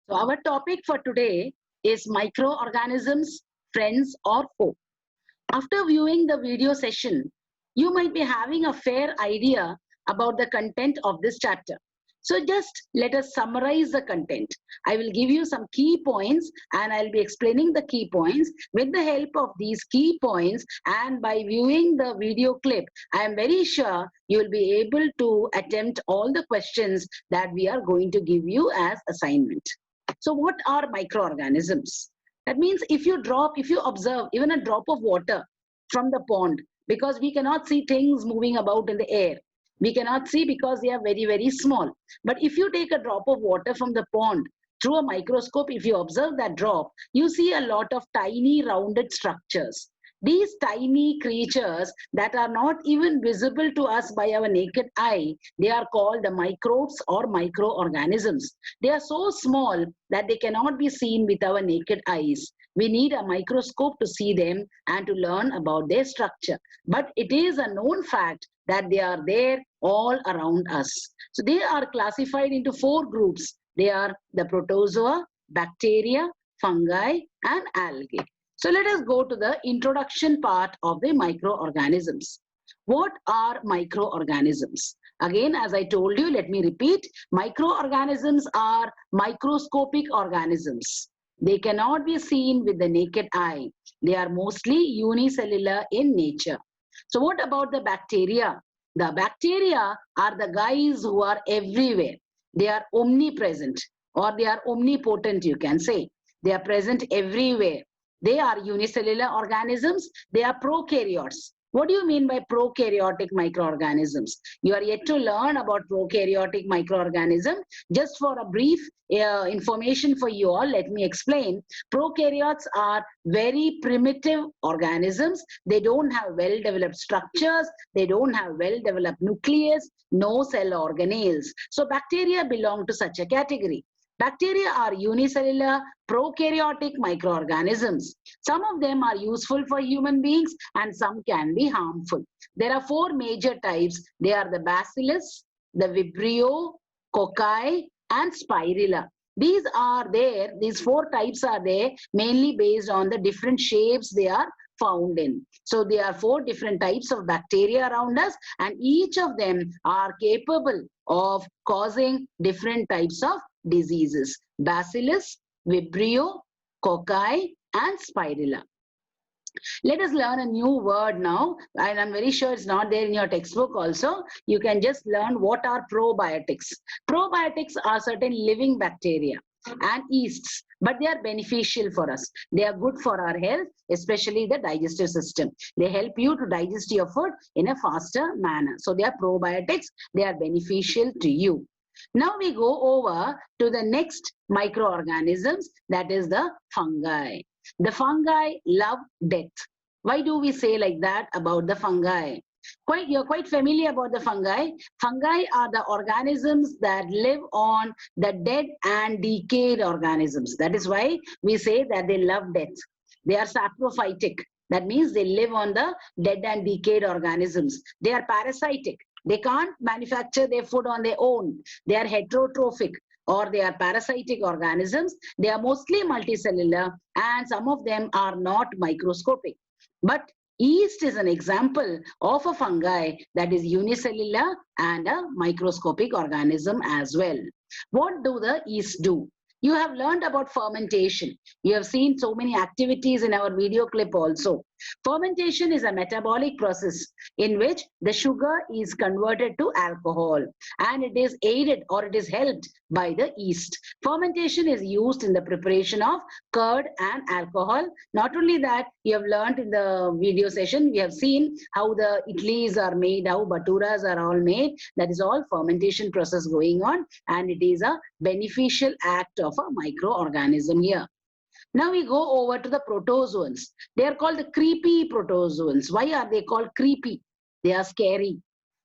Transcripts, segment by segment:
So our topic for today is microorganisms, friends or foe. After viewing the video session, you might be having a fair idea about the content of this chapter. So just let us summarize the content. I will give you some key points and I'll be explaining the key points. With the help of these key points and by viewing the video clip, I am very sure you will be able to attempt all the questions that we are going to give you as assignment. So what are microorganisms? That means if you observe even a drop of water from the pond, because we cannot see things moving about in the air. We cannot see because they are very, very small. But if you take a drop of water from the pond through a microscope, if you observe that drop, you see a lot of tiny rounded structures. These tiny creatures that are not even visible to us by our naked eye, they are called the microbes or microorganisms. They are so small that they cannot be seen with our naked eyes. We need a microscope to see them and to learn about their structure. But it is a known fact that they are there all around us. So they are classified into four groups. They are the protozoa, bacteria, fungi, and algae. So let us go to the introduction part of the microorganisms. What are microorganisms? Again, as I told you, let me repeat, microorganisms are microscopic organisms. They cannot be seen with the naked eye. They are mostly unicellular in nature. So what about the bacteria? The bacteria are the guys who are everywhere. They are omnipresent or they are omnipotent, you can say. They are present everywhere. They are unicellular organisms. They are prokaryotes. What do you mean by prokaryotic microorganisms? You are yet to learn about prokaryotic microorganism. Just for a brief information for you all, let me explain. Prokaryotes are very primitive organisms. They don't have well-developed structures. They don't have well-developed nucleus, no cell organelles. So bacteria belong to such a category. Bacteria are unicellular prokaryotic microorganisms. Some of them are useful for human beings and some can be harmful. There are four major types. They are the bacillus, the vibrio, cocci, and spirilla. These four types are there mainly based on the different shapes they are found in. So there are four different types of bacteria around us and each of them are capable of causing different types of diseases. Bacillus, vibrio, cocci, and spirilla. Let us learn a new word now, and I'm very sure it's not there in your textbook also. You can just learn what are probiotics. Probiotics are certain living bacteria and yeasts, but they are beneficial for us. They are good for our health, especially the digestive system. They help you to digest your food in a faster manner. So they are probiotics. They are beneficial to you. Now we go over to the next microorganisms, that is the fungi. The fungi love death. Why do we say like that about the fungi? You're quite familiar about the fungi. Fungi are the organisms that live on the dead and decayed organisms. That is why we say that they love death. They are saprophytic. That means they live on the dead and decayed organisms. They are parasitic. They can't manufacture their food on their own. They are heterotrophic or they are parasitic organisms. They are mostly multicellular and some of them are not microscopic. But yeast is an example of a fungi that is unicellular and a microscopic organism as well. What do the yeast do? You have learned about fermentation. You have seen so many activities in our video clip also. Fermentation is a metabolic process in which the sugar is converted to alcohol and it is aided or it is helped by the yeast. Fermentation is used in the preparation of curd and alcohol. Not only that, you have learned in the video session, we have seen how the idlis are made, how baturas are all made. That is all fermentation process going on and it is a beneficial act of a microorganism here. Now we go over to the protozoans. They are called the creepy protozoans. Why are they called creepy? They are scary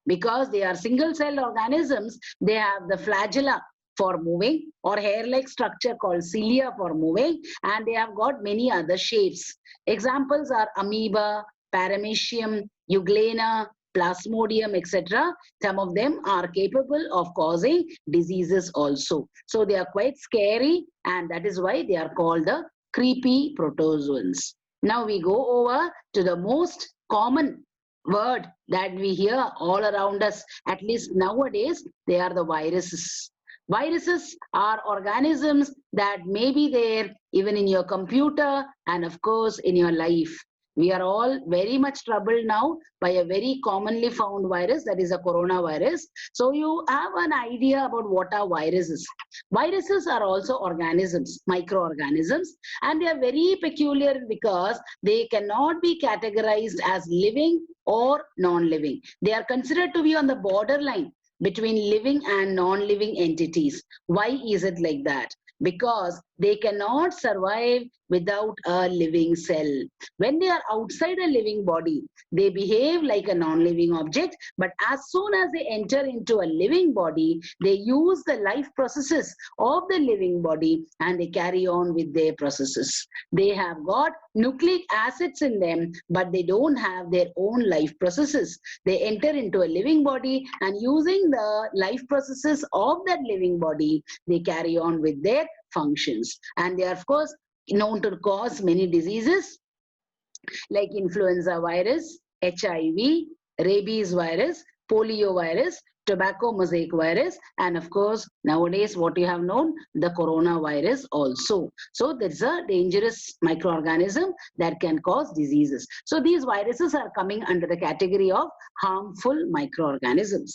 because they are single cell organisms. They have the flagella for moving or hair-like structure called cilia for moving and they have got many other shapes. Examples are amoeba, paramecium, euglena, Plasmodium, etc. Some of them are capable of causing diseases also. So they are quite scary, and that is why they are called the creepy protozoans. Now we go over to the most common word that we hear all around us, at least nowadays. They are the viruses. Viruses are organisms that may be there even in your computer and of course in your life. We are all very much troubled now by a very commonly found virus, that is a coronavirus. So you have an idea about what are viruses. Viruses are also organisms, microorganisms, and they are very peculiar because they cannot be categorized as living or non-living. They are considered to be on the borderline between living and non-living entities. Why is it like that? Because they cannot survive without a living cell. When they are outside a living body, they behave like a non-living object, but as soon as they enter into a living body, they use the life processes of the living body and they carry on with their processes. They have got nucleic acids in them, but they don't have their own life processes. They enter into a living body and using the life processes of that living body, they carry on with their functions. And they are, of course, known to cause many diseases like influenza virus, HIV, rabies virus, polio virus, tobacco mosaic virus, and of course, nowadays what you have known, the coronavirus also. So there's a dangerous microorganism that can cause diseases. So these viruses are coming under the category of harmful microorganisms.